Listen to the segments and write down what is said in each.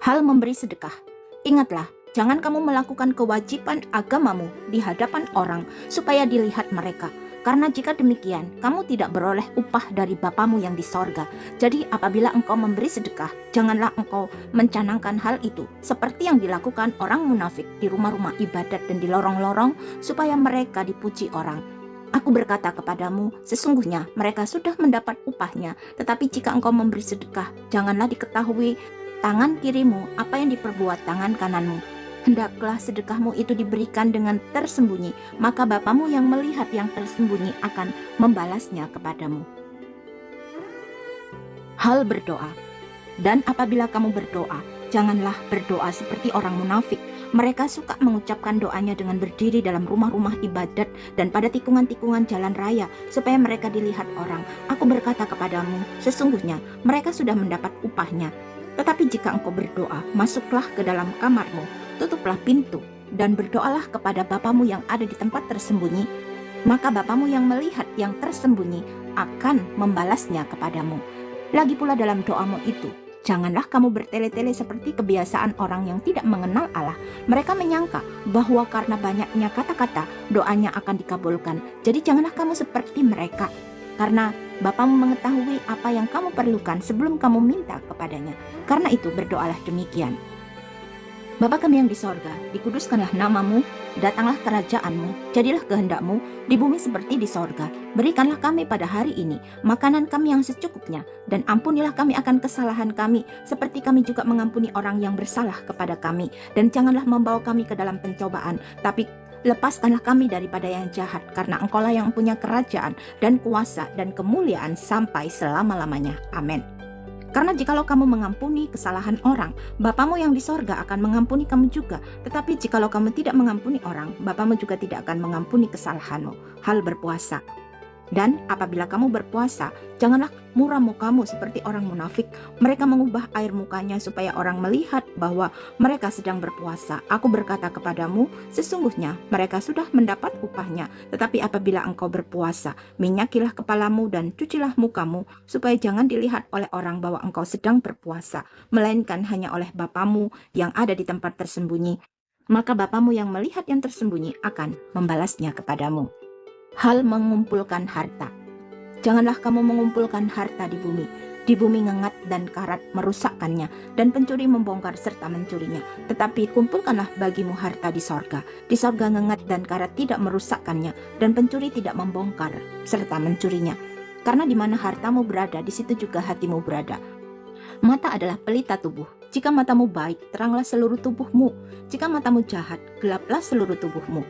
Hal memberi sedekah. Ingatlah, jangan kamu melakukan kewajiban agamamu di hadapan orang supaya dilihat mereka. Karena jika demikian, kamu tidak beroleh upah dari Bapamu yang di sorga. Jadi apabila engkau memberi sedekah, janganlah engkau mencanangkan hal itu seperti yang dilakukan orang munafik di rumah-rumah ibadat dan di lorong-lorong supaya mereka dipuji orang. Aku berkata kepadamu, sesungguhnya mereka sudah mendapat upahnya. Tetapi jika engkau memberi sedekah, janganlah diketahui tangan kirimu apa yang diperbuat tangan kananmu. Hendaklah sedekahmu itu diberikan dengan tersembunyi, maka Bapamu yang melihat yang tersembunyi akan membalasnya kepadamu. Hal berdoa. Dan apabila kamu berdoa, janganlah berdoa seperti orang munafik. Mereka suka mengucapkan doanya dengan berdiri dalam rumah-rumah ibadat dan pada tikungan-tikungan jalan raya, supaya mereka dilihat orang. Aku berkata kepadamu, sesungguhnya mereka sudah mendapat upahnya. Tetapi jika engkau berdoa, masuklah ke dalam kamarmu, tutuplah pintu, dan berdoalah kepada Bapamu yang ada di tempat tersembunyi. Maka Bapamu yang melihat yang tersembunyi akan membalasnya kepadamu. Lagi pula dalam doamu itu, janganlah kamu bertele-tele seperti kebiasaan orang yang tidak mengenal Allah. Mereka menyangka bahwa karena banyaknya kata-kata, doanya akan dikabulkan. Jadi janganlah kamu seperti mereka, karena Bapamu mengetahui apa yang kamu perlukan sebelum kamu minta kepadanya. Karena itu berdoalah demikian. Bapa kami yang di sorga, dikuduskanlah namamu, datanglah kerajaanmu, jadilah kehendakmu di bumi seperti di sorga. Berikanlah kami pada hari ini makanan kami yang secukupnya, dan ampunilah kami akan kesalahan kami, seperti kami juga mengampuni orang yang bersalah kepada kami. Dan janganlah membawa kami ke dalam pencobaan, tapi lepaskanlah kami daripada yang jahat, karena Engkaulah yang punya kerajaan dan kuasa dan kemuliaan sampai selama-lamanya. Amin. Karena jikalau kamu mengampuni kesalahan orang, Bapamu yang di sorga akan mengampuni kamu juga. Tetapi jikalau kamu tidak mengampuni orang, Bapamu juga tidak akan mengampuni kesalahanmu. Hal berpuasa. Dan apabila kamu berpuasa, janganlah muram mukamu seperti orang munafik. Mereka mengubah air mukanya supaya orang melihat bahwa mereka sedang berpuasa. Aku berkata kepadamu, sesungguhnya mereka sudah mendapat upahnya. Tetapi apabila engkau berpuasa, minyakilah kepalamu dan cucilah mukamu, supaya jangan dilihat oleh orang bahwa engkau sedang berpuasa, melainkan hanya oleh Bapamu yang ada di tempat tersembunyi. Maka Bapamu yang melihat yang tersembunyi akan membalasnya kepadamu. Hal mengumpulkan harta. Janganlah kamu mengumpulkan harta di bumi. Di bumi ngengat dan karat merusakkannya, dan pencuri membongkar serta mencurinya. Tetapi kumpulkanlah bagimu harta di sorga. Di sorga ngengat dan karat tidak merusakkannya, dan pencuri tidak membongkar serta mencurinya. Karena di mana hartamu berada, di situ juga hatimu berada. Mata adalah pelita tubuh. Jika matamu baik, teranglah seluruh tubuhmu. Jika matamu jahat, gelaplah seluruh tubuhmu.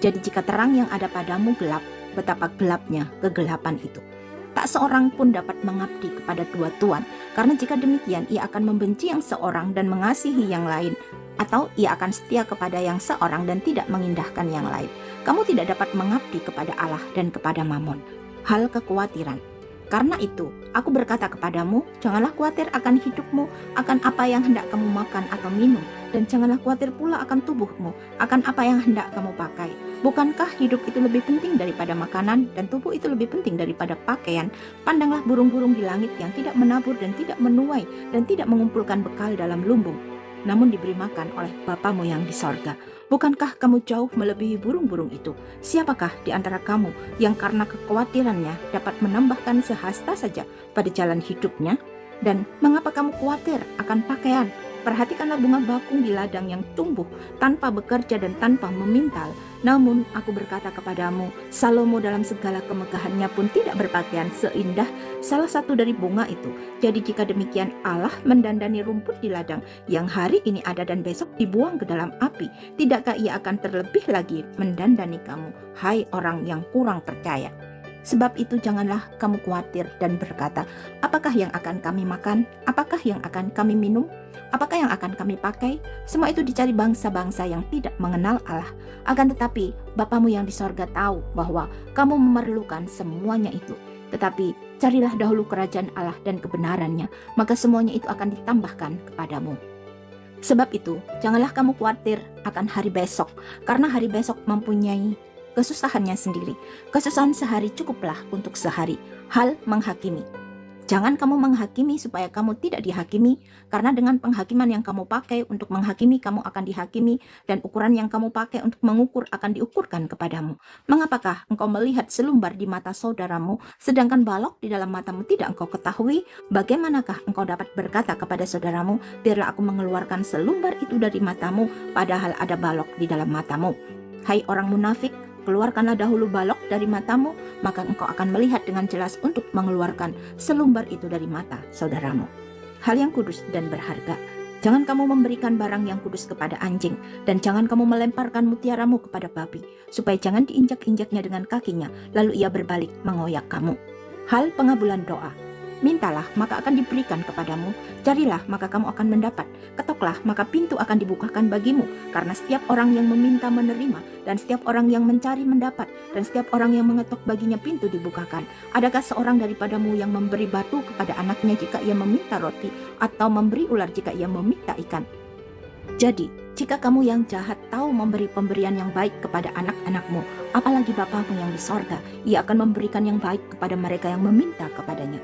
Jadi jika terang yang ada padamu gelap, betapa gelapnya kegelapan itu. Tak seorang pun dapat mengabdi kepada dua tuan, karena jika demikian ia akan membenci yang seorang dan mengasihi yang lain, atau ia akan setia kepada yang seorang dan tidak mengindahkan yang lain. Kamu tidak dapat mengabdi kepada Allah dan kepada Mamon. Hal kekhawatiran. Karena itu, aku berkata kepadamu, janganlah khawatir akan hidupmu, akan apa yang hendak kamu makan atau minum, dan janganlah khawatir pula akan tubuhmu, akan apa yang hendak kamu pakai. Bukankah hidup itu lebih penting daripada makanan, dan tubuh itu lebih penting daripada pakaian? Pandanglah burung-burung di langit yang tidak menabur dan tidak menuai, dan tidak mengumpulkan bekal dalam lumbung, namun diberi makan oleh Bapamu yang di sorga. Bukankah kamu jauh melebihi burung-burung itu? Siapakah di antara kamu yang karena kekhawatirannya dapat menambahkan sehasta saja pada jalan hidupnya? Dan mengapa kamu khawatir akan pakaian? Perhatikanlah bunga bakung di ladang yang tumbuh tanpa bekerja dan tanpa memintal. Namun aku berkata kepadamu, Salomo dalam segala kemegahannya pun tidak berpakaian seindah salah satu dari bunga itu. Jadi jika demikian Allah mendandani rumput di ladang yang hari ini ada dan besok dibuang ke dalam api, tidakkah ia akan terlebih lagi mendandani kamu, hai orang yang kurang percaya? Sebab itu janganlah kamu khawatir dan berkata, apakah yang akan kami makan? Apakah yang akan kami minum? Apakah yang akan kami pakai? Semua itu dicari bangsa-bangsa yang tidak mengenal Allah. Akan tetapi Bapamu yang di sorga tahu bahwa kamu memerlukan semuanya itu. Tetapi carilah dahulu kerajaan Allah dan kebenarannya, maka semuanya itu akan ditambahkan kepadamu. Sebab itu janganlah kamu khawatir akan hari besok, karena hari besok mempunyai kesusahannya sendiri. Kesusahan sehari cukuplah untuk sehari. Hal menghakimi. Jangan kamu menghakimi supaya kamu tidak dihakimi, karena dengan penghakiman yang kamu pakai untuk menghakimi, kamu akan dihakimi, dan ukuran yang kamu pakai untuk mengukur akan diukurkan kepadamu. Mengapakah engkau melihat selumbar di mata saudaramu, sedangkan balok di dalam matamu tidak engkau ketahui? Bagaimanakah engkau dapat berkata kepada saudaramu, biarlah aku mengeluarkan selumbar itu dari matamu, padahal ada balok di dalam matamu? Hai orang munafik, keluarkanlah dahulu balok dari matamu, maka engkau akan melihat dengan jelas untuk mengeluarkan selumbar itu dari mata saudaramu. Hal yang kudus dan berharga. Jangan kamu memberikan barang yang kudus kepada anjing, dan jangan kamu melemparkan mutiaramu kepada babi, supaya jangan diinjak-injaknya dengan kakinya, lalu ia berbalik mengoyak kamu. Hal pengabulan doa. Mintalah, maka akan diberikan kepadamu. Carilah, maka kamu akan mendapat. Ketoklah, maka pintu akan dibukakan bagimu. Karena setiap orang yang meminta menerima, dan setiap orang yang mencari mendapat, dan setiap orang yang mengetok baginya pintu dibukakan. Adakah seorang daripadamu yang memberi batu kepada anaknya jika ia meminta roti, atau memberi ular jika ia meminta ikan? Jadi, jika kamu yang jahat tahu memberi pemberian yang baik kepada anak-anakmu, apalagi Bapamu yang di sorga, ia akan memberikan yang baik kepada mereka yang meminta kepadanya.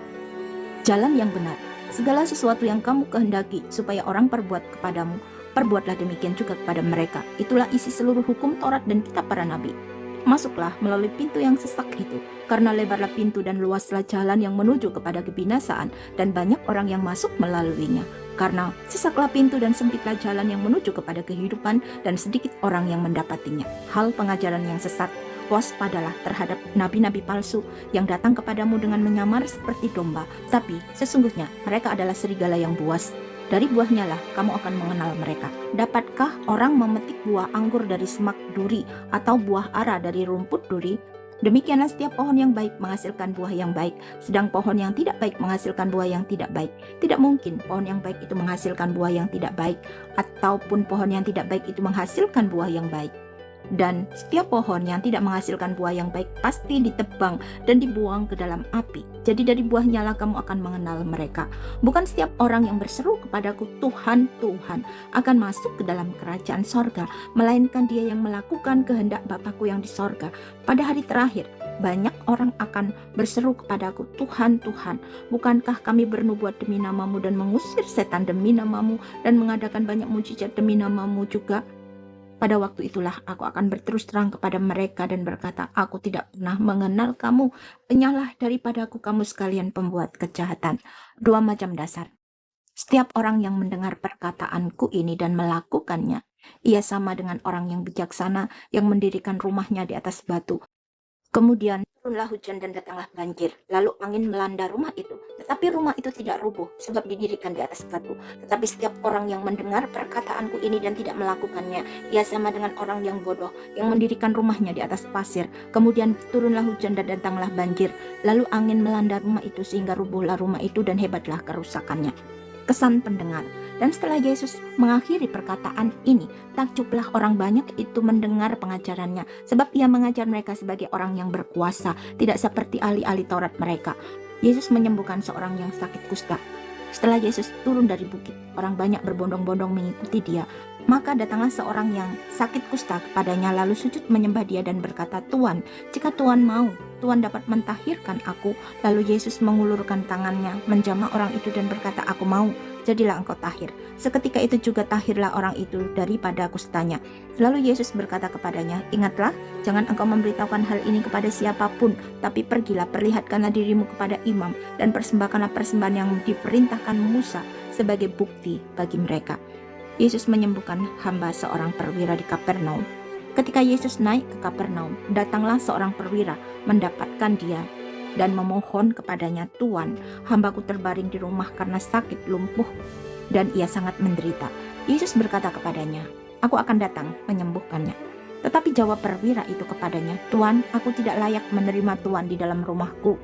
Jalan yang benar. Segala sesuatu yang kamu kehendaki supaya orang perbuat kepadamu, perbuatlah demikian juga kepada mereka. Itulah isi seluruh hukum Taurat dan kitab para nabi. Masuklah melalui pintu yang sesak itu, karena lebarlah pintu dan luaslah jalan yang menuju kepada kebinasaan, dan banyak orang yang masuk melaluinya. Karena sesaklah pintu dan sempitlah jalan yang menuju kepada kehidupan, dan sedikit orang yang mendapatinya. Hal pengajaran yang sesat. Waspadalah terhadap nabi-nabi palsu yang datang kepadamu dengan menyamar seperti domba, tapi sesungguhnya mereka adalah serigala yang buas. Dari buahnya lah kamu akan mengenal mereka. Dapatkah orang memetik buah anggur dari semak duri, atau buah ara dari rumput duri? Demikianlah setiap pohon yang baik menghasilkan buah yang baik, sedang pohon yang tidak baik menghasilkan buah yang tidak baik. Tidak mungkin pohon yang baik itu menghasilkan buah yang tidak baik, ataupun pohon yang tidak baik itu menghasilkan buah yang baik. Dan setiap pohon yang tidak menghasilkan buah yang baik pasti ditebang dan dibuang ke dalam api. Jadi dari buahnya lah kamu akan mengenal mereka. Bukan setiap orang yang berseru kepadaku, Tuhan, Tuhan, akan masuk ke dalam kerajaan sorga, melainkan dia yang melakukan kehendak Bapakku yang di sorga. Pada hari terakhir, banyak orang akan berseru kepadaku, Tuhan, Tuhan, bukankah kami bernubuat demi namamu dan mengusir setan demi namamu dan mengadakan banyak mujizat demi namamu juga? Pada waktu itulah aku akan berterus terang kepada mereka dan berkata, aku tidak pernah mengenal kamu. Penyahlah daripadaku kamu sekalian pembuat kejahatan. Dua macam dasar. Setiap orang yang mendengar perkataanku ini dan melakukannya, ia sama dengan orang yang bijaksana yang mendirikan rumahnya di atas batu. Kemudian turunlah hujan dan datanglah banjir, lalu angin melanda rumah itu. Tetapi rumah itu tidak rubuh, sebab didirikan di atas batu. Tetapi setiap orang yang mendengar perkataanku ini dan tidak melakukannya, ia sama dengan orang yang bodoh, yang mendirikan rumahnya di atas pasir. Kemudian turunlah hujan dan datanglah banjir, lalu angin melanda rumah itu sehingga rubuhlah rumah itu dan hebatlah kerusakannya. Kesan pendengar. Dan setelah Yesus mengakhiri perkataan ini, takjublah orang banyak itu mendengar pengajarannya, sebab ia mengajar mereka sebagai orang yang berkuasa, tidak seperti ahli-ahli Taurat mereka. Yesus menyembuhkan seorang yang sakit kusta. Setelah Yesus turun dari bukit, orang banyak berbondong-bondong mengikuti dia. Maka datanglah seorang yang sakit kusta kepadanya, lalu sujud menyembah dia dan berkata, Tuan, jika Tuan mau, Tuan dapat mentahirkan aku. Lalu Yesus mengulurkan tangannya, menjamah orang itu dan berkata, aku mau, jadilah engkau tahir. Seketika itu juga tahirlah orang itu daripada kustanya. Lalu Yesus berkata kepadanya, ingatlah, jangan engkau memberitahukan hal ini kepada siapapun, tapi pergilah, perlihatkanlah dirimu kepada imam, dan persembahkanlah persembahan yang diperintahkan Musa sebagai bukti bagi mereka. Yesus menyembuhkan hamba seorang perwira di Kapernaum. Ketika Yesus naik ke Kapernaum, datanglah seorang perwira mendapatkan dia dan memohon kepadanya, Tuan, hambaku terbaring di rumah karena sakit lumpuh dan ia sangat menderita. Yesus berkata kepadanya, aku akan datang menyembuhkannya. Tetapi jawab perwira itu kepadanya, Tuan, aku tidak layak menerima Tuan di dalam rumahku.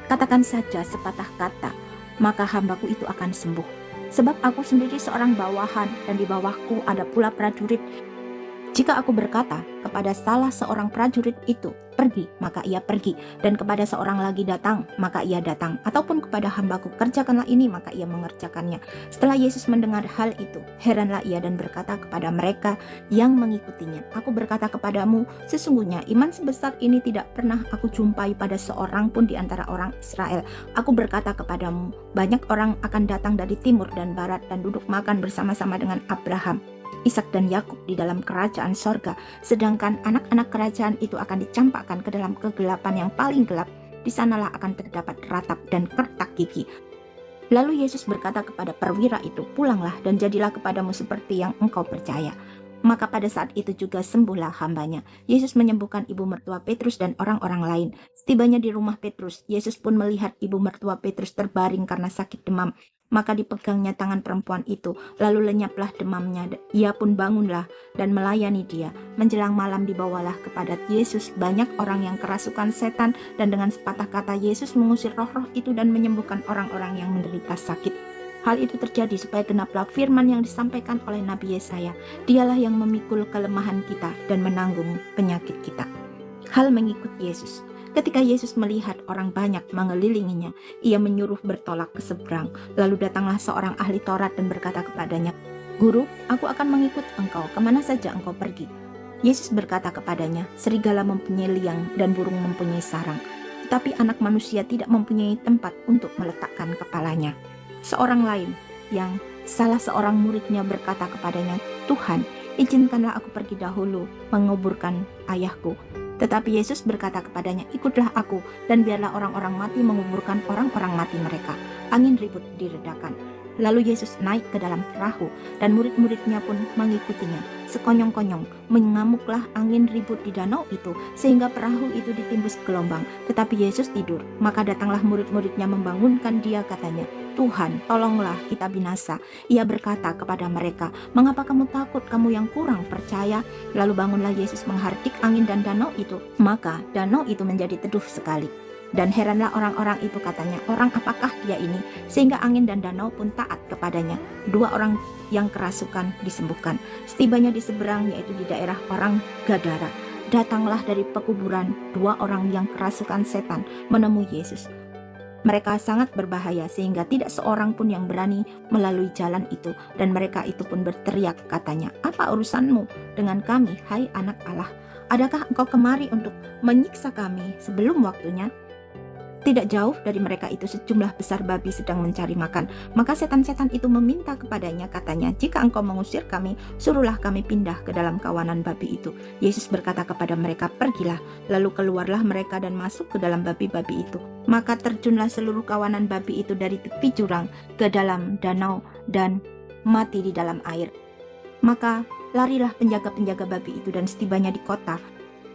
Katakan saja sepatah kata, maka hambaku itu akan sembuh. Sebab aku sendiri seorang bawahan dan di bawahku ada pula prajurit. Jika aku berkata kepada salah seorang prajurit itu, pergi, maka ia pergi, dan kepada seorang lagi datang, maka ia datang, ataupun kepada hambaku, kerjakanlah ini, maka ia mengerjakannya. Setelah Yesus mendengar hal itu, heranlah ia dan berkata kepada mereka yang mengikutinya, aku berkata kepadamu, sesungguhnya iman sebesar ini tidak pernah aku jumpai pada seorang pun di antara orang Israel. Aku berkata kepadamu, banyak orang akan datang dari timur dan barat dan duduk makan bersama-sama dengan Abraham, Ishak dan Yakub di dalam kerajaan sorga, sedangkan anak-anak kerajaan itu akan dicampakkan ke dalam kegelapan yang paling gelap. Di sanalah akan terdapat ratap dan kertak gigi. Lalu Yesus berkata kepada perwira itu, pulanglah dan jadilah kepadamu seperti yang engkau percaya. Maka pada saat itu juga sembuhlah hambanya. Yesus menyembuhkan ibu mertua Petrus dan orang-orang lain. Setibanya di rumah Petrus, Yesus pun melihat ibu mertua Petrus terbaring karena sakit demam. Maka dipegangnya tangan perempuan itu, lalu lenyaplah demamnya. Ia pun bangunlah dan melayani dia. Menjelang malam dibawalah kepada Yesus banyak orang yang kerasukan setan, dan dengan sepatah kata Yesus mengusir roh-roh itu dan menyembuhkan orang-orang yang menderita sakit. Hal itu terjadi supaya genaplah firman yang disampaikan oleh Nabi Yesaya, dialah yang memikul kelemahan kita dan menanggung penyakit kita. Hal mengikut Yesus. Ketika Yesus melihat orang banyak mengelilinginya, ia menyuruh bertolak ke seberang. Lalu datanglah seorang ahli Taurat dan berkata kepadanya, Guru, aku akan mengikut engkau kemana saja engkau pergi. Yesus berkata kepadanya, serigala mempunyai liang dan burung mempunyai sarang, tetapi anak manusia tidak mempunyai tempat untuk meletakkan kepalanya. Seorang lain, yang salah seorang muridnya berkata kepadanya, Tuhan, izinkanlah aku pergi dahulu menguburkan ayahku. Tetapi Yesus berkata kepadanya, ikutlah aku, dan biarlah orang-orang mati menguburkan orang-orang mati mereka. Angin ribut diredakan. Lalu Yesus naik ke dalam perahu, dan murid-muridnya pun mengikutinya. Sekonyong-konyong mengamuklah angin ribut di danau itu, sehingga perahu itu ditimbus gelombang. Tetapi Yesus tidur. Maka datanglah murid-muridnya membangunkan dia, katanya, Tuhan, tolonglah kita binasa. Ia berkata kepada mereka, mengapa kamu takut, kamu yang kurang percaya? Lalu bangunlah Yesus menghardik angin dan danau itu. Maka danau itu menjadi teduh sekali. Dan heranlah orang-orang itu, katanya, orang apakah dia ini? Sehingga angin dan danau pun taat kepadanya. Dua orang yang kerasukan disembuhkan. Setibanya di seberang, yaitu di daerah orang Gadara, datanglah dari pekuburan dua orang yang kerasukan setan menemui Yesus. Mereka sangat berbahaya sehingga tidak seorang pun yang berani melalui jalan itu. Dan mereka itu pun berteriak, katanya, apa urusanmu dengan kami, hai anak Allah? Adakah engkau kemari untuk menyiksa kami sebelum waktunya? Tidak jauh dari mereka itu sejumlah besar babi sedang mencari makan. Maka setan-setan itu meminta kepadanya, katanya, jika engkau mengusir kami, suruhlah kami pindah ke dalam kawanan babi itu. Yesus berkata kepada mereka, pergilah. Lalu keluarlah mereka dan masuk ke dalam babi-babi itu. Maka terjunlah seluruh kawanan babi itu dari tepi jurang ke dalam danau dan mati di dalam air. Maka larilah penjaga-penjaga babi itu, dan setibanya di kota,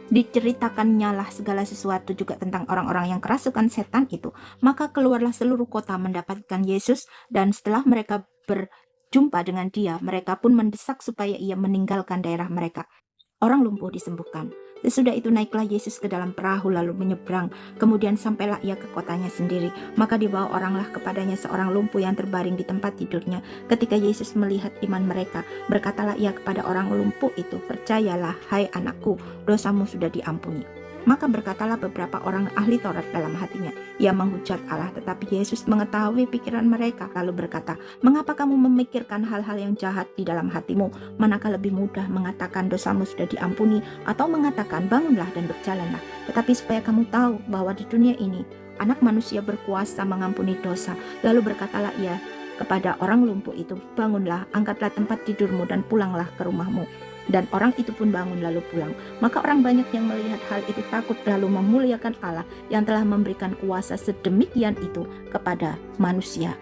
diceritakannya lah segala sesuatu juga tentang orang-orang yang kerasukan setan itu. Maka keluarlah seluruh kota mendapatkan Yesus, dan setelah mereka berjumpa dengan dia, mereka pun mendesak supaya ia meninggalkan daerah mereka. Orang lumpuh disembuhkan. Sesudah itu naiklah Yesus ke dalam perahu lalu menyeberang. Kemudian sampailah ia ke kotanya sendiri. Maka dibawa oranglah kepadanya seorang lumpuh yang terbaring di tempat tidurnya. Ketika Yesus melihat iman mereka, berkatalah ia kepada orang lumpuh itu, percayalah, hai anakku, dosamu sudah diampuni. Maka berkatalah beberapa orang ahli Taurat dalam hatinya, ia menghujat Allah. Tetapi Yesus mengetahui pikiran mereka, lalu berkata, mengapa kamu memikirkan hal-hal yang jahat di dalam hatimu? Manakah lebih mudah mengatakan dosamu sudah diampuni, atau mengatakan bangunlah dan berjalanlah? Tetapi supaya kamu tahu bahwa di dunia ini anak manusia berkuasa mengampuni dosa. Lalu berkatalah ia kepada orang lumpuh itu, bangunlah, angkatlah tempat tidurmu dan pulanglah ke rumahmu. Dan orang itu pun bangun lalu pulang. Maka orang banyak yang melihat hal itu takut, lalu memuliakan Allah yang telah memberikan kuasa sedemikian itu kepada manusia.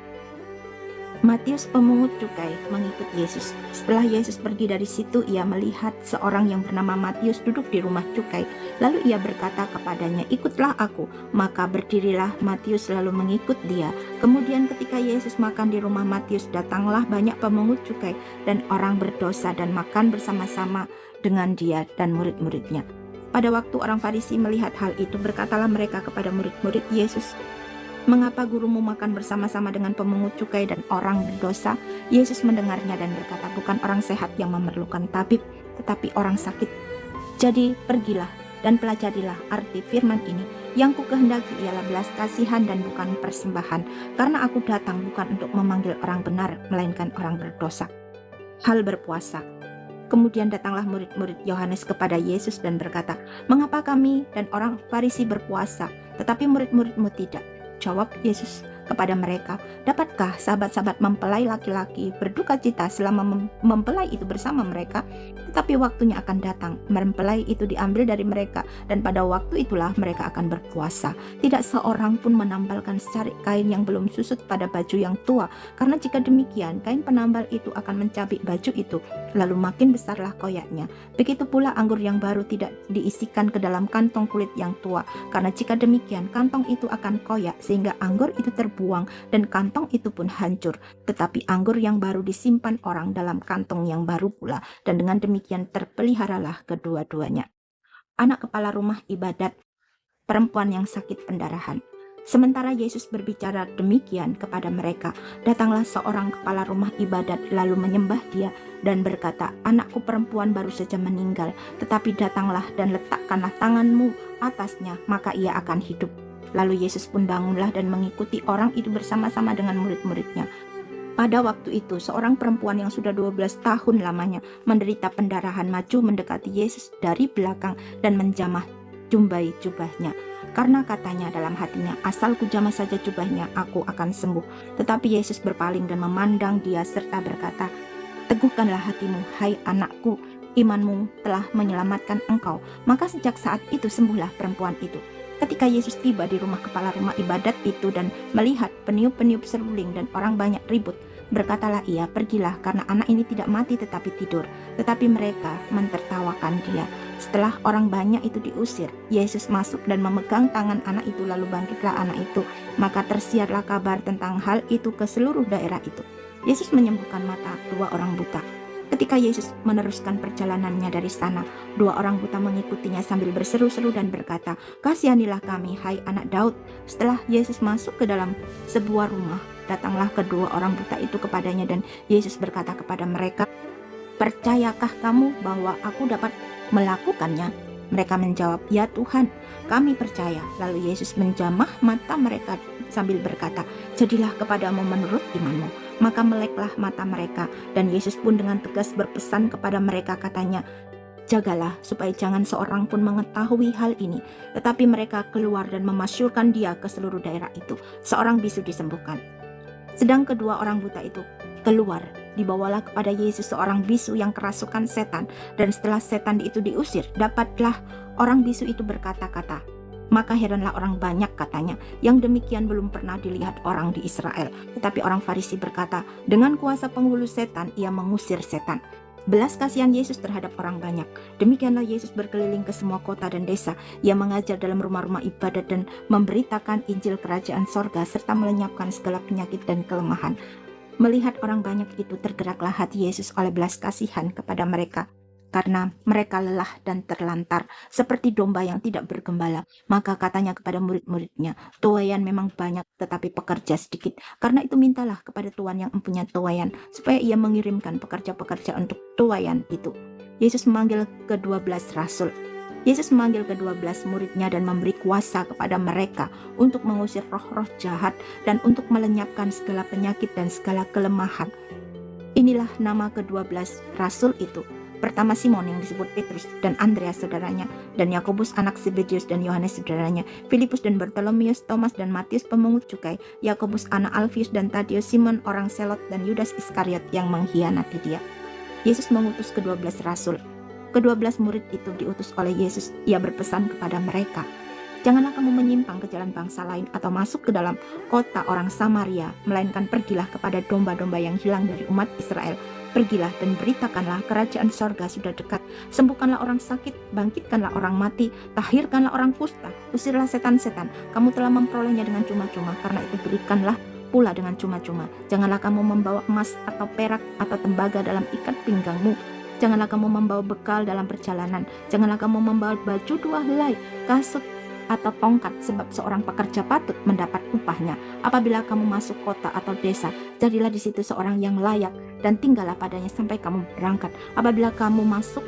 Matius pemungut cukai mengikut Yesus. Setelah Yesus pergi dari situ, ia melihat seorang yang bernama Matius duduk di rumah cukai. Lalu ia berkata kepadanya, ikutlah aku. Maka berdirilah Matius lalu mengikut dia. Kemudian ketika Yesus makan di rumah Matius, datanglah banyak pemungut cukai dan orang berdosa dan makan bersama-sama dengan dia dan murid-muridnya. Pada waktu orang Farisi melihat hal itu, berkatalah mereka kepada murid-murid Yesus, "Mengapa gurumu makan bersama-sama dengan pemungut cukai dan orang berdosa?" Yesus mendengarnya dan berkata, "Bukan orang sehat yang memerlukan tabib, tetapi orang sakit. Jadi pergilah dan pelajarilah arti firman ini. Yang kukehendaki ialah belas kasihan dan bukan persembahan, karena aku datang bukan untuk memanggil orang benar, melainkan orang berdosa." Hal berpuasa. Kemudian datanglah murid-murid Yohanes kepada Yesus dan berkata, "Mengapa kami dan orang Farisi berpuasa, tetapi murid-muridmu tidak?" Jawab Yesus kepada mereka, "Dapatkah sahabat-sahabat mempelai laki-laki berduka cita selama mempelai itu bersama mereka? Tetapi waktunya akan datang, mempelai itu diambil dari mereka, dan pada waktu itulah mereka akan berpuasa. Tidak seorang pun menambalkan secarik kain yang belum susut pada baju yang tua, karena jika demikian, kain penambal itu akan mencabik baju itu, lalu makin besarlah koyaknya. Begitu pula anggur yang baru tidak diisikan ke dalam kantong kulit yang tua, karena jika demikian, kantong itu akan koyak, sehingga anggur itu terbuang dan kantong itu pun hancur. Tetapi anggur yang baru disimpan orang dalam kantong yang baru pula, dan dengan demikian terpeliharalah kedua-duanya." Anak kepala rumah ibadat, perempuan yang sakit pendarahan. Sementara Yesus berbicara demikian kepada mereka, datanglah seorang kepala rumah ibadat lalu menyembah dia dan berkata, "Anakku perempuan baru saja meninggal, tetapi datanglah dan letakkanlah tanganmu atasnya, maka ia akan hidup." Lalu Yesus pun bangunlah dan mengikuti orang itu bersama-sama dengan murid-muridnya. Pada waktu itu, seorang perempuan yang sudah 12 tahun lamanya menderita pendarahan maju mendekati Yesus dari belakang dan menjamah jumbai jubahnya. Karena katanya dalam hatinya, "Asal kujamah saja jubahnya, aku akan sembuh." Tetapi Yesus berpaling dan memandang dia serta berkata, "Teguhkanlah hatimu, hai anakku, imanmu telah menyelamatkan engkau." Maka sejak saat itu sembuhlah perempuan itu. Ketika Yesus tiba di rumah kepala rumah ibadat itu dan melihat peniup-peniup seruling dan orang banyak ribut, berkatalah ia, "Pergilah, karena anak ini tidak mati tetapi tidur." Tetapi mereka mentertawakan dia. Setelah orang banyak itu diusir, Yesus masuk dan memegang tangan anak itu, lalu bangkitlah anak itu. Maka tersiarlah kabar tentang hal itu ke seluruh daerah itu. Yesus menyembuhkan mata dua orang buta. Ketika Yesus meneruskan perjalanannya dari sana, dua orang buta mengikutinya sambil berseru-seru dan berkata, "Kasihanilah kami, hai anak Daud." Setelah Yesus masuk ke dalam sebuah rumah, datanglah kedua orang buta itu kepadanya dan Yesus berkata kepada mereka, "Percayakah kamu bahwa aku dapat melakukannya?" Mereka menjawab, "Ya Tuhan, kami percaya." Lalu Yesus menjamah mata mereka sambil berkata, "Jadilah kepadamu menurut imanmu." Maka meleklah mata mereka, dan Yesus pun dengan tegas berpesan kepada mereka, katanya, "Jagalah supaya jangan seorang pun mengetahui hal ini." Tetapi mereka keluar dan memasyurkan dia ke seluruh daerah itu. Seorang bisu disembuhkan. Sedang kedua orang buta itu keluar, dibawalah kepada Yesus seorang bisu yang kerasukan setan, dan setelah setan itu diusir, dapatlah orang bisu itu berkata-kata. Maka heranlah orang banyak, katanya, "Yang demikian belum pernah dilihat orang di Israel." Tetapi orang Farisi berkata, "Dengan kuasa penghulu setan ia mengusir setan." Belas kasihan Yesus terhadap orang banyak. Demikianlah Yesus berkeliling ke semua kota dan desa. Ia mengajar dalam rumah-rumah ibadat dan memberitakan Injil kerajaan sorga serta melenyapkan segala penyakit dan kelemahan. Melihat orang banyak itu, tergeraklah hati Yesus oleh belas kasihan kepada mereka, karena mereka lelah dan terlantar seperti domba yang tidak bergembala. Maka katanya kepada murid-muridnya, "Tuaian memang banyak, tetapi pekerja sedikit. Karena itu mintalah kepada Tuan yang mempunyai tuaian, supaya ia mengirimkan pekerja-pekerja untuk tuaian itu." Yesus memanggil ke-12 rasul. Yesus memanggil ke-12 muridnya dan memberi kuasa kepada mereka untuk mengusir roh-roh jahat dan untuk melenyapkan segala penyakit dan segala kelemahan. Inilah nama ke-12 rasul itu. Pertama Simon yang disebut Petrus dan Andreas saudaranya, dan Yakobus anak Zebedius dan Yohanes saudaranya, Filipus dan Bartolomeus, Thomas dan Matius pemungut cukai, Yakobus anak Alfius dan Tadeus, Simon orang Selot, dan Yudas Iskariot yang mengkhianati dia. Yesus mengutus ke-12 rasul. Ke-12 murid itu diutus oleh Yesus. Ia berpesan kepada mereka, "Janganlah kamu menyimpang ke jalan bangsa lain atau masuk ke dalam kota orang Samaria, melainkan pergilah kepada domba-domba yang hilang dari umat Israel. Pergilah dan beritakanlah kerajaan sorga sudah dekat. Sembuhkanlah orang sakit, bangkitkanlah orang mati, tahirkanlah orang kusta, usirlah setan-setan. Kamu telah memperolehnya dengan cuma-cuma, karena itu berikanlah pula dengan cuma-cuma. Janganlah kamu membawa emas atau perak atau tembaga dalam ikat pinggangmu. Janganlah kamu membawa bekal dalam perjalanan. Janganlah kamu membawa baju 2 helai, kasut atau tongkat, sebab seorang pekerja patut mendapat upahnya. Apabila kamu masuk kota atau desa, jadilah di situ seorang yang layak dan tinggallah padanya sampai kamu berangkat. Apabila kamu masuk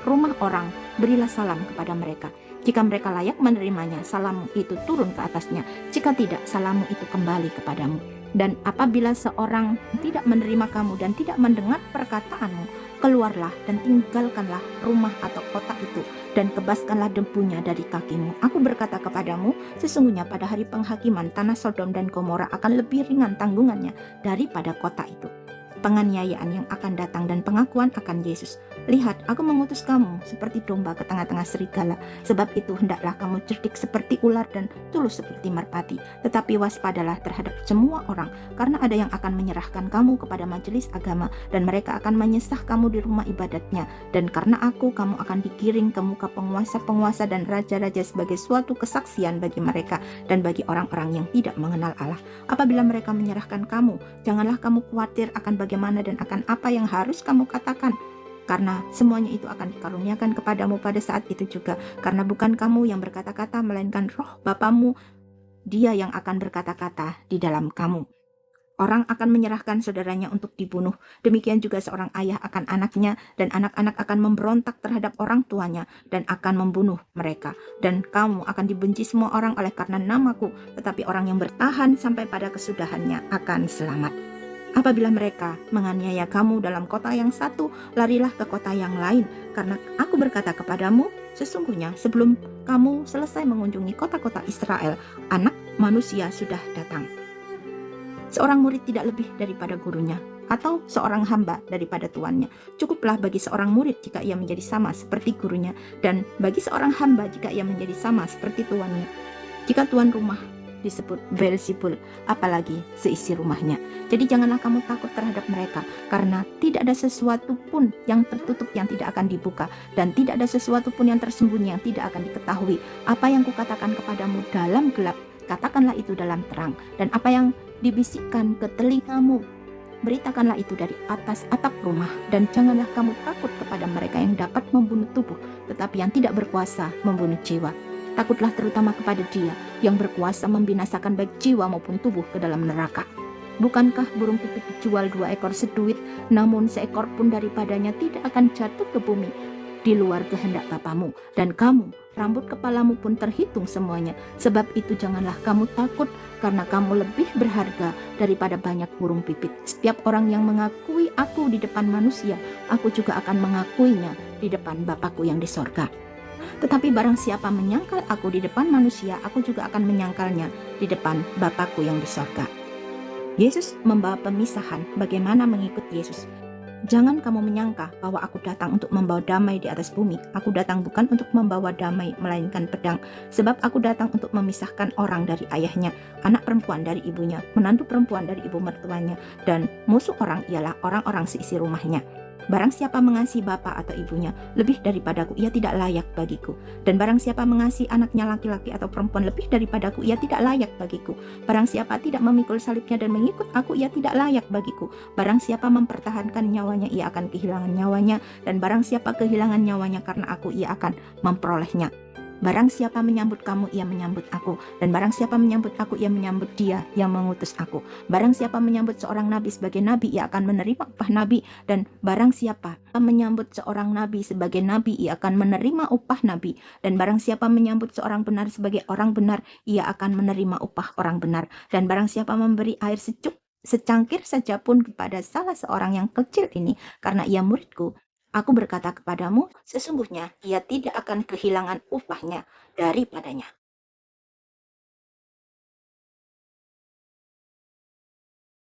rumah orang, berilah salam kepada mereka. Jika mereka layak menerimanya, salammu itu turun ke atasnya. Jika tidak, salammu itu kembali kepadamu. Dan apabila seorang tidak menerima kamu dan tidak mendengar perkataanmu, keluarlah dan tinggalkanlah rumah atau kota itu, dan kebaskanlah debunya dari kakimu. Aku berkata kepadamu, sesungguhnya pada hari penghakiman tanah Sodom dan Gomora akan lebih ringan tanggungannya daripada kota itu. Penganiayaan yang akan datang dan pengakuan akan Yesus. Lihat, aku mengutus kamu seperti domba ke tengah-tengah serigala. Sebab itu hendaklah kamu cerdik seperti ular dan tulus seperti merpati. Tetapi waspadalah terhadap semua orang, karena ada yang akan menyerahkan kamu kepada majelis agama, dan mereka akan menyesah kamu di rumah ibadatnya. Dan karena aku, kamu akan digiring ke muka penguasa-penguasa dan raja-raja sebagai suatu kesaksian bagi mereka dan bagi orang-orang yang tidak mengenal Allah. Apabila mereka menyerahkan kamu, janganlah kamu khawatir akan bagaimana dan akan apa yang harus kamu katakan, karena semuanya itu akan dikaruniakan kepadamu pada saat itu juga. Karena bukan kamu yang berkata-kata, melainkan Roh Bapamu, Dia yang akan berkata-kata di dalam kamu. Orang akan menyerahkan saudaranya untuk dibunuh. Demikian juga seorang ayah akan anaknya, dan anak-anak akan memberontak terhadap orang tuanya dan akan membunuh mereka. Dan kamu akan dibenci semua orang oleh karena namaku, tetapi orang yang bertahan sampai pada kesudahannya akan selamat. Apabila mereka menganiaya kamu dalam kota yang satu, larilah ke kota yang lain, karena aku berkata kepadamu, sesungguhnya sebelum kamu selesai mengunjungi kota-kota Israel, Anak Manusia sudah datang. Seorang murid tidak lebih daripada gurunya, atau seorang hamba daripada tuannya. Cukuplah bagi seorang murid jika ia menjadi sama seperti gurunya, dan bagi seorang hamba jika ia menjadi sama seperti tuannya. Jika tuan rumah disebut Beelzebul, apalagi seisi rumahnya. Jadi janganlah kamu takut terhadap mereka, karena tidak ada sesuatu pun yang tertutup yang tidak akan dibuka, dan tidak ada sesuatu pun yang tersembunyi yang tidak akan diketahui. Apa yang kukatakan kepadamu dalam gelap, katakanlah itu dalam terang, dan apa yang dibisikkan ke telingamu, beritakanlah itu dari atas atap rumah. Dan janganlah kamu takut kepada mereka yang dapat membunuh tubuh, tetapi yang tidak berkuasa membunuh jiwa. Takutlah terutama kepada Dia yang berkuasa membinasakan baik jiwa maupun tubuh ke dalam neraka. Bukankah burung pipit dijual 2 ekor seduit, namun seekor pun daripadanya tidak akan jatuh ke bumi di luar kehendak Bapamu? Dan kamu, rambut kepalamu pun terhitung semuanya. Sebab itu janganlah kamu takut, karena kamu lebih berharga daripada banyak burung pipit. Setiap orang yang mengakui aku di depan manusia, aku juga akan mengakuinya di depan Bapakku yang di sorga. Tetapi barang siapa menyangkal aku di depan manusia, aku juga akan menyangkalnya di depan Bapakku yang di sorga. Yesus membawa pemisahan bagaimana mengikut Yesus. Jangan kamu menyangka bahwa aku datang untuk membawa damai di atas bumi. Aku datang bukan untuk membawa damai, melainkan pedang. Sebab aku datang untuk memisahkan orang dari ayahnya, anak perempuan dari ibunya, menantu perempuan dari ibu mertuanya, dan musuh orang ialah orang-orang seisi rumahnya. Barang siapa mengasihi bapa atau ibunya lebih daripadaku, ia tidak layak bagiku. Dan barang siapa mengasihi anaknya laki-laki atau perempuan lebih daripadaku, ia tidak layak bagiku. Barang siapa tidak memikul salibnya dan mengikut aku, ia tidak layak bagiku. Barang siapa mempertahankan nyawanya, ia akan kehilangan nyawanya. Dan barang siapa kehilangan nyawanya karena aku, ia akan memperolehnya. Barang siapa menyambut kamu, ia menyambut aku. Dan barang siapa menyambut aku, ia menyambut Dia yang mengutus aku. Barang siapa menyambut seorang nabi sebagai nabi, ia akan menerima upah nabi. Dan barang siapa menyambut seorang nabi sebagai nabi, ia akan menerima upah nabi. Dan barang siapa menyambut seorang benar sebagai orang benar, ia akan menerima upah orang benar. Dan barang siapa memberi air sejuk secangkir saja pun kepada salah seorang yang kecil ini, karena ia muridku, aku berkata kepadamu, sesungguhnya ia tidak akan kehilangan upahnya daripadanya.